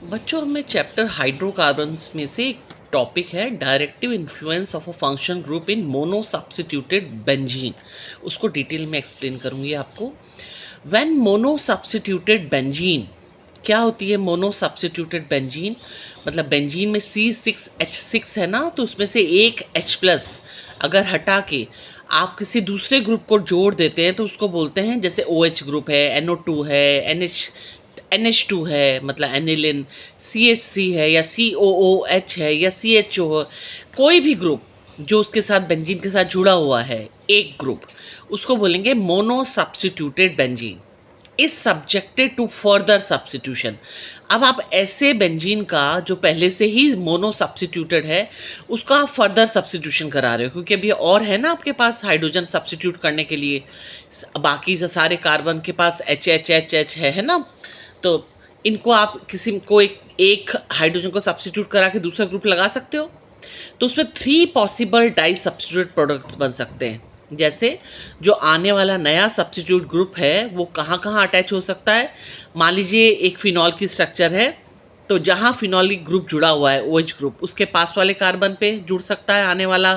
बच्चों में chapter hydrocarbons में से एक टॉपिक है directive influence of a function group in mono substituted benzene. उसको डिटेल में एक्सप्लेन करूंगी आपको। व्हेन मोनो सब्स्टिट्यूटेड बेंजीन, क्या होती है मोनो सब्स्टिट्यूटेड बेंजीन? मतलब बेंजीन में C6H6 है ना, तो उसमें से एक H+ अगर हटा के आप किसी दूसरे ग्रुप को जोड़ देते हैं तो उसको बोलते हैं, जैसे OH ग्रुप है, NO2 है, NH2 है मतलब एनिलिन, CH3 है या COOH है या CHO है, कोई भी ग्रुप जो उसके साथ बेंजीन के साथ जुड़ा हुआ है, एक ग्रुप, उसको बोलेंगे mono substituted benzene is subjected to further substitution. अब आप ऐसे बेंजीन का जो पहले से ही मोनो सब्स्टिट्यूटेड है उसका आप फर्दर सब्स्टिट्यूशन करा रहे हो, क्योंकि अभी और है ना आपके पास हाइड्रोजन सब्स्टिट्यूट करने के लिए, बाकी से सारे कार्बन के पास HH है ना, तो इनको आप किसी को एक हाइड्रोजन को सब्स्टिट्यूट करा के दूसरा ग्रुप लगा सकते हो। तो उसमें 3 पॉसिबल डाई सब्स्टिट्यूट प्रोडक्ट्स बन सकते हैं। जैसे जो आने वाला नया सब्स्टिट्यूट ग्रुप है वो कहाँ कहाँ अटैच हो सकता है। मान लीजिए एक फिनॉल की स्ट्रक्चर है, तो जहाँ फिनॉलिक ग्रुप जुड़ा हुआ है OH ग्रुप, उसके पास वाले कार्बन पे जुड़ सकता है आने वाला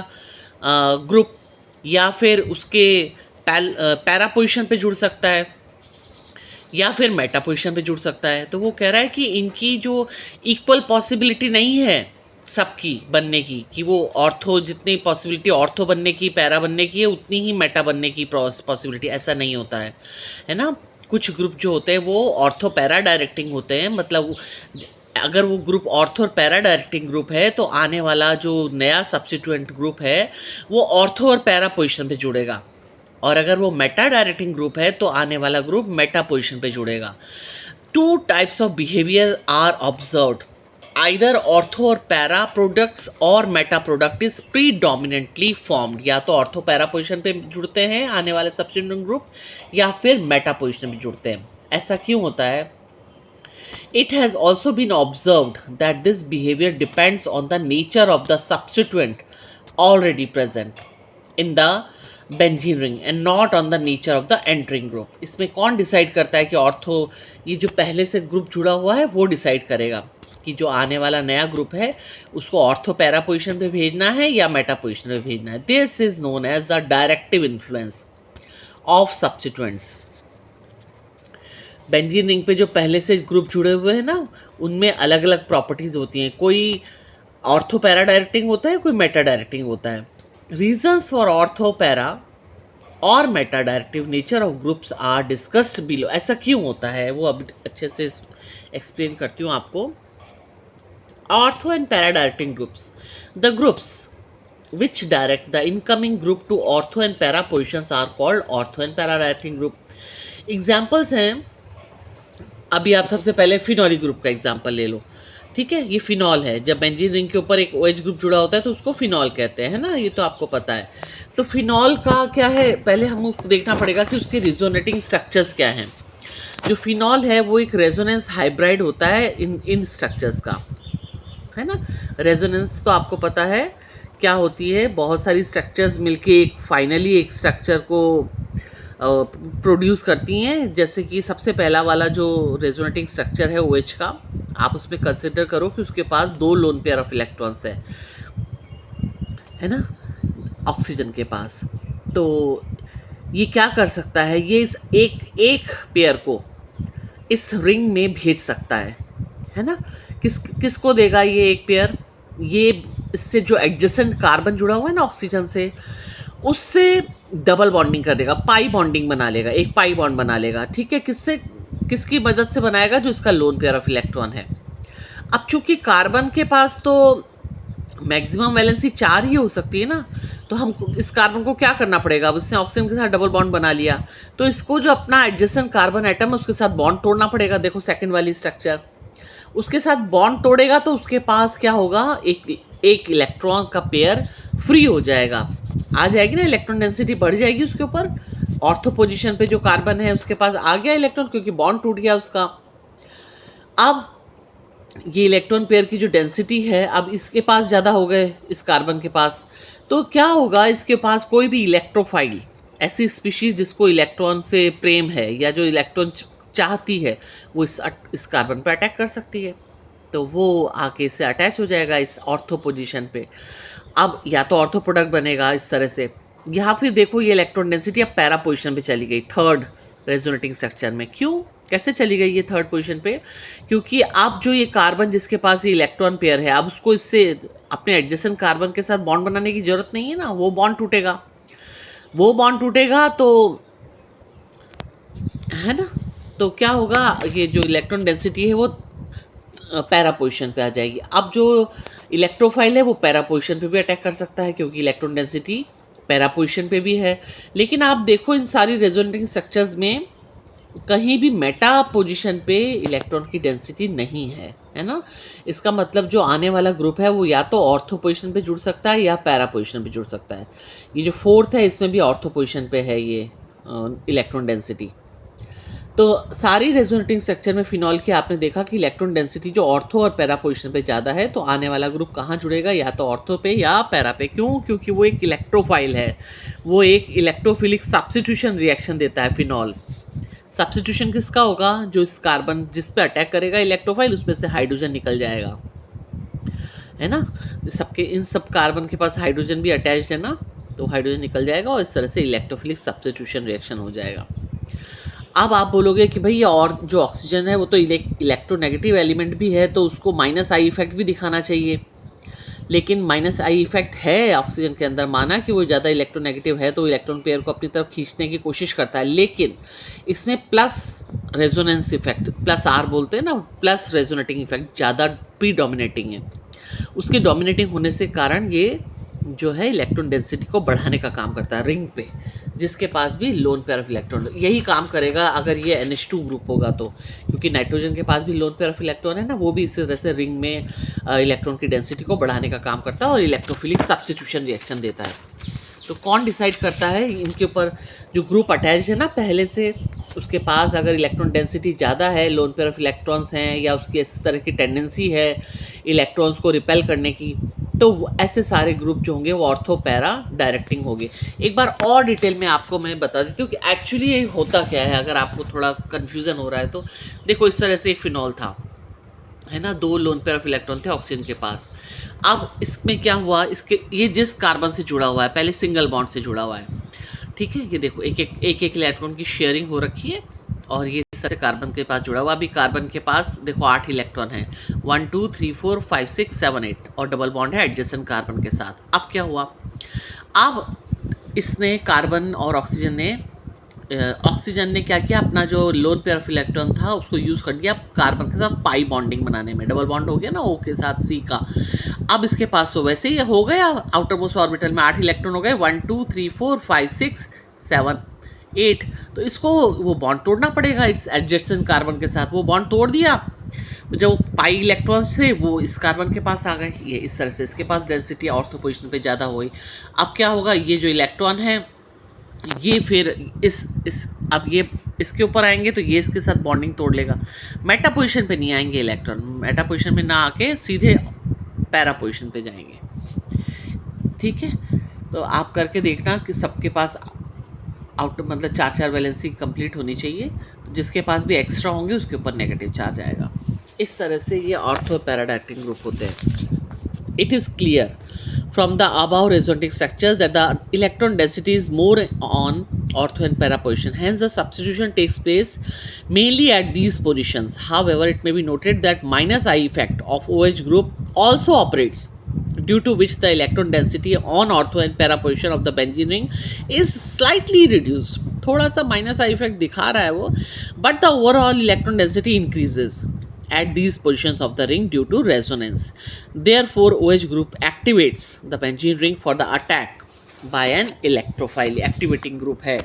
ग्रुप, या फिर उसके पैरा पोजिशन पे जुड़ सकता है, या फिर मेटा पोजिशन पे जुड़ सकता है। तो वो कह रहा है कि इनकी जो इक्वल पॉसिबिलिटी नहीं है सबकी बनने की, कि वो ऑर्थो जितनी पॉसिबिलिटी ऑर्थो बनने की, पैरा बनने की है, उतनी ही मेटा बनने की पॉसिबिलिटी, ऐसा नहीं होता है ना। कुछ ग्रुप जो होते हैं वो ऑर्थो पैरा डायरेक्टिंग होते हैं, मतलब अगर वो ग्रुप ऑर्थो और पैरा डायरेक्टिंग ग्रुप है तो आने वाला जो नया सब्स्टिट्यूएंट ग्रुप है वो ऑर्थो और पैरा पोजिशन पे जुड़ेगा, और अगर वो मेटा डायरेक्टिंग ग्रुप है तो आने वाला ग्रुप मेटा पोजीशन पे जुड़ेगा। 2 types of behaviour are observed, either ortho और पैरा प्रोडक्ट्स और meta product is predominantly formed. या तो ऑर्थो पैरा पोजीशन पे जुड़ते हैं आने वाले सब्स्टिट्यूएंट ग्रुप, या फिर मेटा पोजीशन पे जुड़ते हैं। ऐसा क्यों होता है? It has also been observed that this behavior depends on the nature of the substituent already present in the benzene ring and not on the nature of the entering group. इसमें कौन decide करता है कि ortho, ये जो पहले से group जुड़ा हुआ है वो डिसाइड करेगा कि जो आने वाला नया ग्रुप है उसको ऑर्थो पैरा पोजिशन पे भेजना है या मेटा पोजिशन पे भेजना है। This is known as the directive influence of substituents. Benzene ring पे जो पहले से ग्रुप जुड़े हुए हैं ना, उनमें अलग अलग प्रॉपर्टीज होती हैं। कोई ऑर्थो पैरा डायरेक्टिंग होता है, कोई मेटा डायरेक्टिंग होता है। रीजंस फॉर ऑर्थो पैरा और meta directive nature of groups are discussed below. ऐसा क्यों होता है वो अब अच्छे से एक्सप्लेन करती हूँ आपको। Ortho and para directing groups, the groups which direct the incoming group to ortho and para positions are called ortho and para directing group. Examples हैं, अभी आप सबसे पहले फिनॉलिक ग्रुप का एग्जाम्पल ले लो। ठीक है, ये फिनॉल है, जब बेंजीन रिंग के ऊपर एक OH ग्रुप जुड़ा होता है तो उसको फिनॉल कहते हैं ना, ये तो आपको पता है। तो फिनॉल का क्या है, पहले हमको देखना पड़ेगा कि उसके रिजोनेटिंग स्ट्रक्चर्स क्या हैं। जो फिनॉल है वो एक रेजोनेंस हाइब्रिड होता है इन स्ट्रक्चर्स का, है ना। रेजोनेंस तो आपको पता है क्या होती है, बहुत सारी स्ट्रक्चर्स मिलके एक फाइनली एक स्ट्रक्चर को प्रोड्यूस करती हैं। जैसे कि सबसे पहला वाला जो रेजोनेटिंग स्ट्रक्चर है OH का, आप उसमें कंसिडर करो कि उसके पास 2 लोन पेयर ऑफ इलेक्ट्रॉन्स है ना, ऑक्सीजन के पास। तो ये क्या कर सकता है, ये इस एक पेयर को इस रिंग में भेज सकता है ना। किसको देगा ये एक पेयर? ये इससे जो एडजेसेंट कार्बन जुड़ा हुआ है ना ऑक्सीजन से, उससे डबल बॉन्डिंग कर देगा, पाई बॉन्डिंग बना लेगा, एक पाई बॉन्ड बना लेगा। ठीक है, किसकी मदद से बनाएगा? जो इसका लोन पेयर ऑफ इलेक्ट्रॉन है। अब चूंकि कार्बन के पास तो मैक्सिमम वैलेंसी 4 ही हो सकती है ना, तो हम इस कार्बन को क्या करना पड़ेगा? अब इसने ऑक्सीजन के साथ डबल बॉन्ड बना लिया, तो इसको जो अपना एडजेसेंट कार्बन एटम है उसके साथ बॉन्ड तोड़ना पड़ेगा। देखो सेकंड वाली स्ट्रक्चर, उसके साथ बॉन्ड तोड़ेगा तो उसके पास क्या होगा, एक इलेक्ट्रॉन का पेयर फ्री हो जाएगा, आ जाएगी ना, इलेक्ट्रॉन डेंसिटी बढ़ जाएगी उसके ऊपर। ऑर्थो पोजीशन पे जो कार्बन है उसके पास आ गया इलेक्ट्रॉन, क्योंकि बॉन्ड टूट गया उसका। अब ये इलेक्ट्रॉन पेयर की जो डेंसिटी है अब इसके पास ज़्यादा हो गए, इस कार्बन के पास, तो क्या होगा, इसके पास कोई भी इलेक्ट्रोफाइल, ऐसी स्पीशीज जिसको इलेक्ट्रॉन से प्रेम है या जो इलेक्ट्रॉन चाहती है, वो इस कार्बन पर अटैक कर सकती है। तो वो आके इससे अटैच हो जाएगा इस ऑर्थो पोजीशन पे। अब या तो ऑर्थो प्रोडक्ट बनेगा इस तरह से, या फिर देखो ये इलेक्ट्रॉन डेंसिटी अब पैरा पोजीशन पे चली गई थर्ड रेजोनेटिंग स्ट्रक्चर में। क्यों, कैसे चली गई ये थर्ड पोजीशन पे? क्योंकि अब जो ये कार्बन जिसके पास ये इलेक्ट्रॉन पेयर है, अब उसको इससे अपने एडजेसेंट कार्बन के साथ बॉन्ड बनाने की जरूरत नहीं है ना, वो बॉन्ड टूटेगा। वो बॉन्ड टूटेगा तो है ना, तो क्या होगा, ये जो इलेक्ट्रॉन डेंसिटी है वो पैरा पोजीशन पे आ जाएगी। अब जो इलेक्ट्रोफाइल है वो पैरा पोजीशन पे भी अटैक कर सकता है क्योंकि इलेक्ट्रॉन डेंसिटी पैरा पोजीशन पे भी है। लेकिन आप देखो इन सारी रेजोनेटिंग स्ट्रक्चर्स में कहीं भी मेटा पोजीशन पे इलेक्ट्रॉन की डेंसिटी नहीं है ना। इसका मतलब जो आने वाला ग्रुप है वो या तो ऑर्थो पोजीशन पे जुड़ सकता है या पैरा पोजीशन पे जुड़ सकता है। ये जो फोर्थ है इसमें भी ऑर्थो पोजीशन पे है ये इलेक्ट्रॉन डेंसिटी। तो सारी रेजोनेटिंग स्ट्रक्चर में फिनॉल की आपने देखा कि इलेक्ट्रॉन डेंसिटी जो ऑर्थो और पैरा पोजीशन पे ज़्यादा है, तो आने वाला ग्रुप कहाँ जुड़ेगा, या तो ऑर्थो पे या पैरा पे। क्यों? क्योंकि वो एक इलेक्ट्रोफाइल है, वो एक इलेक्ट्रोफिलिक सब्स्टिट्यूशन रिएक्शन देता है फिनॉल। सब्स्टिट्यूशन किसका होगा? जो इस कार्बन जिस पे अटैक करेगा इलेक्ट्रोफाइल उसमें से हाइड्रोजन निकल जाएगा, है ना। सबके इन सब कार्बन के पास हाइड्रोजन भी अटैच है ना, तो हाइड्रोजन निकल जाएगा और इस तरह से इलेक्ट्रोफिलिक सब्स्टिट्यूशन रिएक्शन हो जाएगा। अब आप बोलोगे कि भाई और जो ऑक्सीजन है वो तो इलेक्ट्रोनेगेटिव एलिमेंट भी है, तो उसको माइनस आई इफेक्ट भी दिखाना चाहिए। लेकिन माइनस आई इफेक्ट है ऑक्सीजन के अंदर, माना कि वो ज़्यादा इलेक्ट्रोनेगेटिव है तो इलेक्ट्रॉन पेयर को अपनी तरफ खींचने की कोशिश करता है, लेकिन इसमें plus resonance effect, plus R बोलते हैं ना, प्लस रेजोनेटिंग इफेक्ट ज़्यादा प्री डोमिनेटिंग है। उसके डोमिनेटिंग होने से कारण ये जो है इलेक्ट्रॉन डेंसिटी को बढ़ाने का काम करता है रिंग पे, जिसके पास भी लोन पेयर ऑफ इलेक्ट्रॉन। यही काम करेगा अगर ये NH2 ग्रुप होगा तो, क्योंकि नाइट्रोजन के पास भी लोन पेयर ऑफ इलेक्ट्रॉन है ना, वो भी इसी तरह से रिंग में इलेक्ट्रॉन की डेंसिटी को बढ़ाने का काम करता है और इलेक्ट्रोफिलिक सब्स्टिट्यूशन रिएक्शन देता है। तो कौन डिसाइड करता है इनके ऊपर? जो ग्रुप अटैच है ना पहले से, उसके पास अगर इलेक्ट्रॉन डेंसिटी ज़्यादा है, लोन पेयर ऑफ इलेक्ट्रॉन्स हैं, या उसकी इस तरह की टेंडेंसी है इलेक्ट्रॉन्स को रिपेल करने की, तो ऐसे सारे ग्रुप जो होंगे वो ऑर्थो पैरा डायरेक्टिंग होंगे। एक बार और डिटेल में आपको मैं बता देती हूँ कि एक्चुअली ये होता क्या है, अगर आपको थोड़ा कन्फ्यूज़न हो रहा है तो। देखो इस तरह से एक फिनॉल था, है ना, 2 लोन पेयर ऑफ इलेक्ट्रॉन थे ऑक्सीजन के पास। अब इसमें क्या हुआ, इसके ये जिस कार्बन से जुड़ा हुआ है पहले सिंगल बॉन्ड से जुड़ा हुआ है, ठीक है। ये देखो एक इलेक्ट्रॉन की शेयरिंग हो रखी है और ये इस तरह से कार्बन के पास जुड़ा हुआ। अभी कार्बन के पास देखो 8 इलेक्ट्रॉन है, 1 2 3 4 5 6 7 8, और डबल बॉन्ड है एडजेसेंट कार्बन के साथ। अब क्या हुआ, अब इसने कार्बन और ऑक्सीजन ने क्या किया, अपना जो लोन पेयर ऑफ इलेक्ट्रॉन था उसको यूज़ कर दिया कार्बन के साथ पाई बॉन्डिंग बनाने में। डबल बॉन्ड हो गया ना O के साथ C का। अब इसके पास तो वैसे ही हो गया, आउटर मोस्ट ऑर्बिटल में 8 इलेक्ट्रॉन हो गए, 1 2 3 4 5 6 7 8। तो इसको वो बॉन्ड तोड़ना पड़ेगा इट्स एडजेसेंट कार्बन के साथ। वो बॉन्ड तोड़ दिया, जो पाई इलेक्ट्रॉन्स थे वो इस कार्बन के पास आ गए। ये इस तरह से इसके पास डेंसिटी ऑर्थो पोजीशन पे ज़्यादा हो गई। अब क्या होगा, ये जो इलेक्ट्रॉन है ये फिर अब ये इसके ऊपर आएंगे तो ये इसके साथ बॉन्डिंग तोड़ लेगा। मेटा पोजीशन पे नहीं आएंगे इलेक्ट्रॉन, मेटा पोजीशन पे ना आके सीधे पैरा पोजीशन पे जाएंगे, ठीक है। तो आप करके देखना कि सबके पास आउटर मतलब 4 वैलेंसी कंप्लीट होनी चाहिए, तो जिसके पास भी एक्स्ट्रा होंगे उसके ऊपर नेगेटिव चार्ज आएगा। इस तरह से ये ऑर्थो पैरा डायरेक्टिंग ग्रुप होते हैं। It is clear from the above resonating structures that the electron density is more on ortho and para position. Hence, the substitution takes place mainly at these positions. However, it may be noted that minus I effect of OH group also operates, due to which the electron density on ortho and para position of the benzene ring is slightly reduced. थोड़ा सा minus I effect दिखा रहा है वो, but the overall electron density increases at these positions of the ring due to resonance. Therefore, OH group activates the benzene ring for the attack by an electrophile. Activating group है।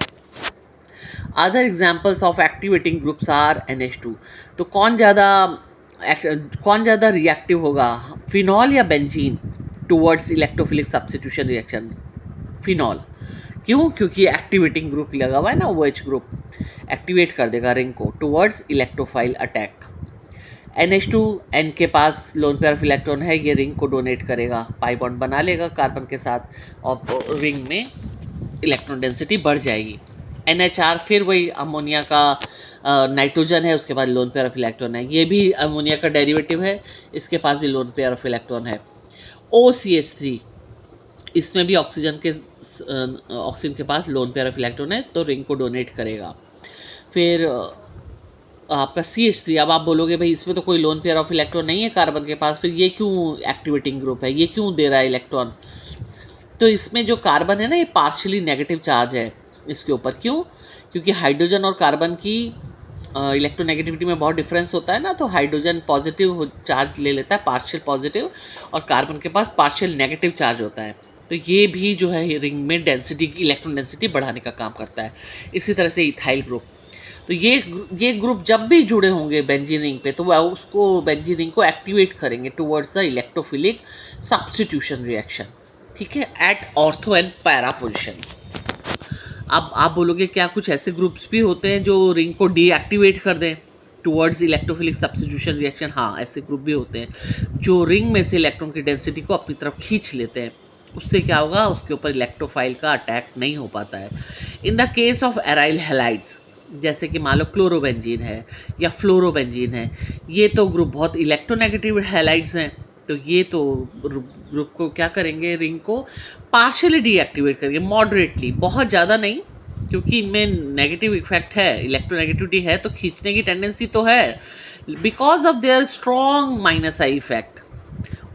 Other examples of activating groups are NH2. तो कौन ज़्यादा reactive होगा, phenol या benzene towards electrophilic substitution reaction? Phenol. क्यों? क्योंकि activating group लगा हुआ है ना, OH ग्रुप एक्टिवेट कर देगा रिंग को towards electrophile attack. NH2 N के पास लोन पेयर ऑफ इलेक्ट्रॉन है, ये रिंग को डोनेट करेगा, पाई बॉन्ड बना लेगा कार्बन के साथ और रिंग में इलेक्ट्रॉन डेंसिटी बढ़ जाएगी। NHR फिर वही अमोनिया का नाइट्रोजन है, उसके बाद लोन पेयर ऑफ इलेक्ट्रॉन है। ये भी अमोनिया का डेरिवेटिव है, इसके पास भी लोन पेयर ऑफ इलेक्ट्रॉन है। OCH3, इसमें भी ऑक्सीजन के पास लोन पेयर ऑफ इलेक्ट्रॉन है, तो रिंग को डोनेट करेगा। फिर आपका CH3, अब आप बोलोगे भाई इसमें तो कोई लोन पेयर ऑफ इलेक्ट्रॉन नहीं है कार्बन के पास, फिर ये क्यों एक्टिवेटिंग ग्रुप है, ये क्यों दे रहा है इलेक्ट्रॉन? तो इसमें जो कार्बन है ना, ये पार्शियली नेगेटिव चार्ज है इसके ऊपर। क्यों? क्योंकि हाइड्रोजन और कार्बन की इलेक्ट्रोनेगेटिविटी में बहुत डिफरेंस होता है ना, तो हाइड्रोजन पॉजिटिव चार्ज ले लेता है, पार्शियल पॉजिटिव, और कार्बन के पास पार्शियल नेगेटिव चार्ज होता है। तो ये भी जो है रिंग में डेंसिटी की, इलेक्ट्रॉन डेंसिटी बढ़ाने का काम करता है। इसी तरह से इथाइल ग्रुप, तो ये ग्रुप जब भी जुड़े होंगे बेंजीन रिंग पे, तो वह उसको बेंजीन रिंग को एक्टिवेट करेंगे towards the electrophilic substitution reaction, ठीक है, at ortho and para position. अब आप बोलोगे क्या कुछ ऐसे ग्रुप्स भी होते हैं जो रिंग को डीएक्टिवेट कर दें टुवर्ड्स इलेक्ट्रोफिलिक सब्स्टिट्यूशन रिएक्शन? हाँ, ऐसे ग्रुप भी होते हैं जो रिंग में से इलेक्ट्रॉन की डेंसिटी को अपनी तरफ खींच लेते हैं। उससे क्या होगा, उसके ऊपर इलेक्ट्रोफाइल का अटैक नहीं हो पाता है। In the case of aryl halides, जैसे कि मान लो क्लोरोबेंजीन है या फ्लोरोबेंजीन है, ये तो ग्रुप बहुत इलेक्ट्रोनेगेटिव हैलाइड्स हैं, तो ये तो ग्रुप को क्या करेंगे, रिंग को पार्शियली डीएक्टिवेट करेंगे, मॉडरेटली, बहुत ज़्यादा नहीं, क्योंकि इनमें नेगेटिव इफेक्ट है, इलेक्ट्रोनेगेटिविटी है, तो खींचने की टेंडेंसी तो है, because of their strong minus I effect.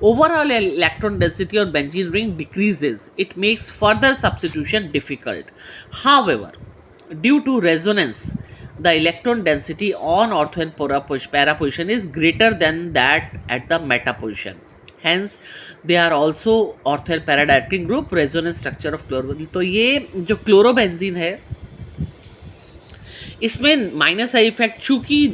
Overall electron density on benzene ring decreases. It makes further substitution difficult. However, due to resonance, the electron density on ortho and para position is greater than that at the meta position. Hence, they are also ortho and para directing group resonance structure of chlorobenzene. तो ये जो chlorobenzene है, इसमें minus I effect चूँकि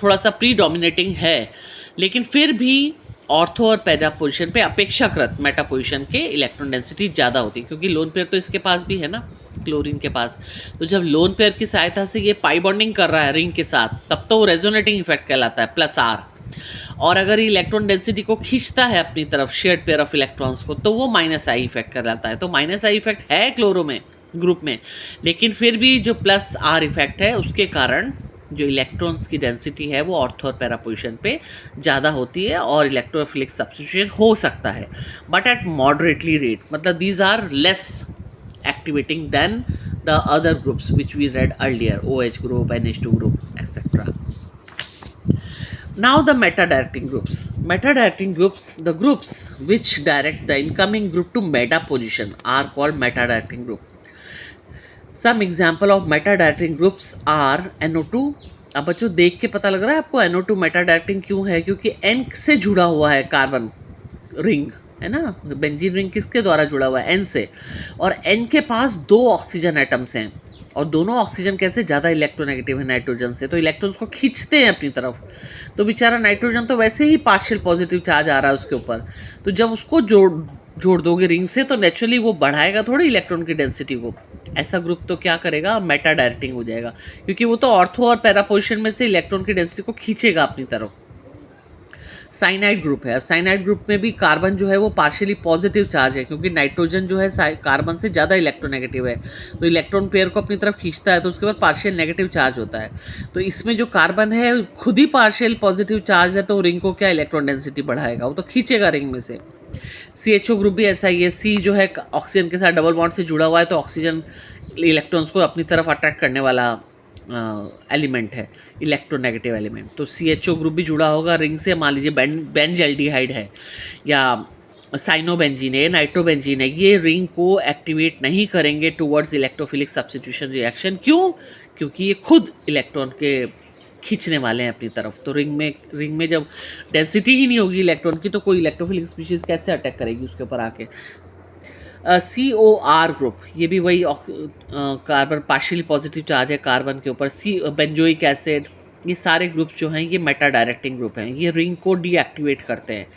थोड़ा सा pre dominating है, लेकिन फिर भी ऑर्थो और पैरा पोजीशन पे अपेक्षाकृत मेटा पोजीशन के इलेक्ट्रॉन डेंसिटी ज़्यादा होती है, क्योंकि लोन पेयर तो इसके पास भी है ना, क्लोरीन के पास। तो जब लोन पेयर की सहायता से ये पाई बॉन्डिंग कर रहा है रिंग के साथ, तब तो वो रेजोनेटिंग इफेक्ट कहलाता है, +R। और अगर ये इलेक्ट्रॉन डेंसिटी को खींचता है अपनी तरफ, शेयर्ड पेयर ऑफ इलेक्ट्रॉन्स को, तो वो -I इफेक्ट कहलाता है। तो -I इफेक्ट है क्लोरो में, ग्रुप में, लेकिन फिर भी जो +R इफेक्ट है, उसके कारण जो इलेक्ट्रॉन्स की डेंसिटी है वो ऑर्थो और पैरा पोजीशन पे ज़्यादा होती है और इलेक्ट्रोफिलिक सब्स्टिट्यूशन हो सकता है, बट एट मॉडरेटली रेट, मतलब these are less activating than the other groups which we read earlier, OH group, NH2 group etcetera. Now the meta directing groups. Meta directing groups, the groups which direct the incoming group to meta position are called meta directing group. Some example of meta directing groups are NO2। अब बच्चों देख के पता लग रहा है आपको NO2 Meta directing क्यों है, क्योंकि N से जुड़ा हुआ है कार्बन रिंग, है ना, बेंजीन रिंग किसके द्वारा जुड़ा हुआ है, N से, और N के पास 2 ऑक्सीजन एटम्स हैं, और दोनों ऑक्सीजन कैसे ज़्यादा इलेक्ट्रोनेगेटिव है नाइट्रोजन से, तो इलेक्ट्रॉन्स को खींचते हैं अपनी तरफ। तो बेचारा नाइट्रोजन तो वैसे ही पार्शियल पॉजिटिव चार्ज आ रहा है उसके ऊपर, तो जब उसको जोड़ दोगे रिंग से, तो नेचुरली वो बढ़ाएगा थोड़ी इलेक्ट्रॉन की डेंसिटी को। ऐसा ग्रुप तो क्या करेगा, मेटा डायरेक्टिंग हो जाएगा, क्योंकि वो तो ऑर्थो और पैरा पोजीशन में से इलेक्ट्रॉन की डेंसिटी को खींचेगा अपनी तरफ। साइनाइड ग्रुप है, अब साइनाइड ग्रुप में भी कार्बन जो है वो पार्शियली पॉजिटिव चार्ज है, क्योंकि नाइट्रोजन जो है कार्बन से ज़्यादा इलेक्ट्रोनेगेटिव है, तो इलेक्ट्रॉन पेयर को अपनी तरफ खींचता है, तो उसके बाद पार्शियल नेगेटिव चार्ज होता है। तो इसमें जो कार्बन है खुद ही पार्शियल पॉजिटिव चार्ज है, तो रिंग को क्या इलेक्ट्रॉन डेंसिटी बढ़ाएगा, वो तो खींचेगा रिंग में से। CHO ग्रुप भी ऐसा ही है, C जो है ऑक्सीजन के साथ डबल बॉन्ड से जुड़ा हुआ है, तो ऑक्सीजन इलेक्ट्रॉन्स को अपनी तरफ अट्रैक्ट करने वाला एलिमेंट है, इलेक्ट्रोनेगेटिव एलिमेंट। तो CHO ग्रुप भी जुड़ा होगा रिंग से, मान लीजिए बेंजल्डिहाइड है या साइनोबेंजीन है, नाइट्रोबेंजीन है, ये रिंग को एक्टिवेट नहीं करेंगे टुवर्ड्स इलेक्ट्रोफिलिक सब्स्टिट्यूशन रिएक्शन। क्यों? क्योंकि ये खुद इलेक्ट्रॉन के खींचने वाले हैं अपनी तरफ। तो रिंग में जब डेंसिटी ही नहीं होगी इलेक्ट्रॉन की, तो कोई इलेक्ट्रोफिलिक स्पीशीज़ कैसे अटैक करेगी उसके ऊपर आके। COR ग्रुप, ये भी वही कार्बन पार्शियली पॉजिटिव चार्ज है कार्बन के ऊपर, बेंजोइक एसिड, ये सारे ग्रुप्स जो हैं ये मेटा डायरेक्टिंग ग्रुप हैं, ये रिंग को डीएक्टिवेट करते हैं।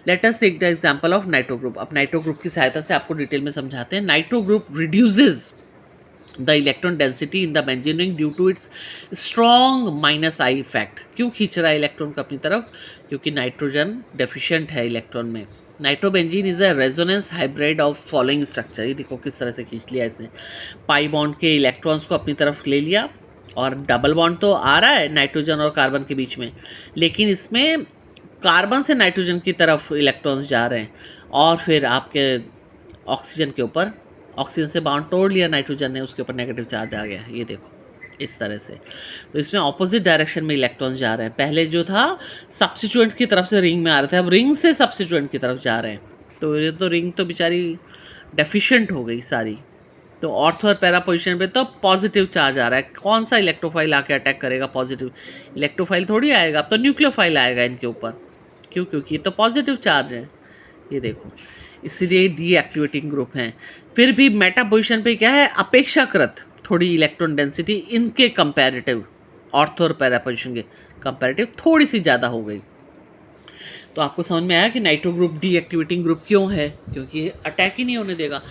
Let us take the example of nitro group. अब नाइट्रो ग्रुप की सहायता से आपको डिटेल में समझाते हैं। Nitro group reduces the electron density in the benzene ring due to its strong -I effect. क्यों खींच रहा है इलेक्ट्रॉन को अपनी तरफ? क्योंकि नाइट्रोजन डेफिशिएंट है इलेक्ट्रॉन में, nitrobenzene is a resonance hybrid of following structure. ये देखो किस तरह से खींच लिया इसने, पाई बॉन्ड के इलेक्ट्रॉन्स को अपनी तरफ ले लिया, और डबल बॉन्ड तो आ रहा है नाइट्रोजन और कार्बन के बीच में, लेकिन इसमें कार्बन से नाइट्रोजन की तरफ इलेक्ट्रॉन्स जा रहे हैं, और फिर आपके ऑक्सीजन के ऊपर, ऑक्सीजन से बॉन्ड तोड़ लिया नाइट्रोजन ने, उसके ऊपर नेगेटिव चार्ज आ गया। ये देखो इस तरह से, तो इसमें ऑपोजिट डायरेक्शन में इलेक्ट्रॉन्स जा रहे हैं। पहले जो था सब्स्टिट्यूएंट की तरफ से रिंग में आ रहे थे, अब रिंग से सब्स्टिट्यूएंट की तरफ जा रहे हैं। तो ये तो रिंग तो बेचारी डेफिशिएंट हो गई सारी। तो ऑर्थो और पैरा पोजिशन पे तो पॉजिटिव चार्ज आ रहा है। कौन सा इलेक्ट्रोफाइल आके अटैक करेगा पॉजिटिव? इलेक्ट्रोफाइल थोड़ी आएगा, अब तो न्यूक्लियोफाइल आएगा इनके ऊपर। क्यों? क्योंकि ये तो पॉजिटिव चार्ज है। ये देखो, इसलिए डीएक्टिवेटिंग ग्रुप हैं। फिर भी मेटा पोजिशन पे क्या है, अपेक्षाकृत थोड़ी इलेक्ट्रॉन डेंसिटी इनके कंपैरेटिव, ऑर्थो और पैरा पोजिशन के कंपैरेटिव थोड़ी सी ज़्यादा हो गई। तो आपको समझ में आया कि नाइट्रो ग्रुप डीएक्टिवेटिंग ग्रुप क्यों है, क्योंकि अटैक ही नहीं होने देगा।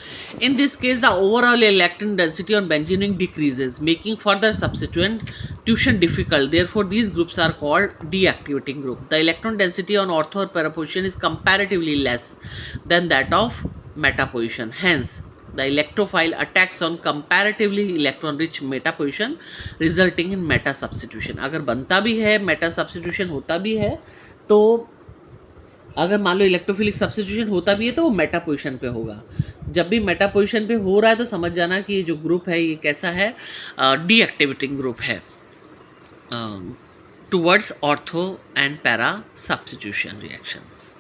In this case the overall electron density on benzene ring decreases, making further substitution difficult, therefore these groups are called deactivating group. The electron density on ortho or para position is comparatively less than that of meta position. Hence, the electrophile attacks on comparatively electron rich meta position, resulting in meta substitution. अगर बनता भी है, meta substitution होता भी है, तो अगर मान लो इलेक्ट्रोफिलिक सब्स्टिट्यूशन होता भी है तो वो मेटा पोजिशन पे होगा। जब भी मेटा पोजिशन पे हो रहा है तो समझ जाना कि ये जो ग्रुप है ये कैसा है, डीएक्टिवेटिंग ग्रुप है towards ortho and para substitution reactions.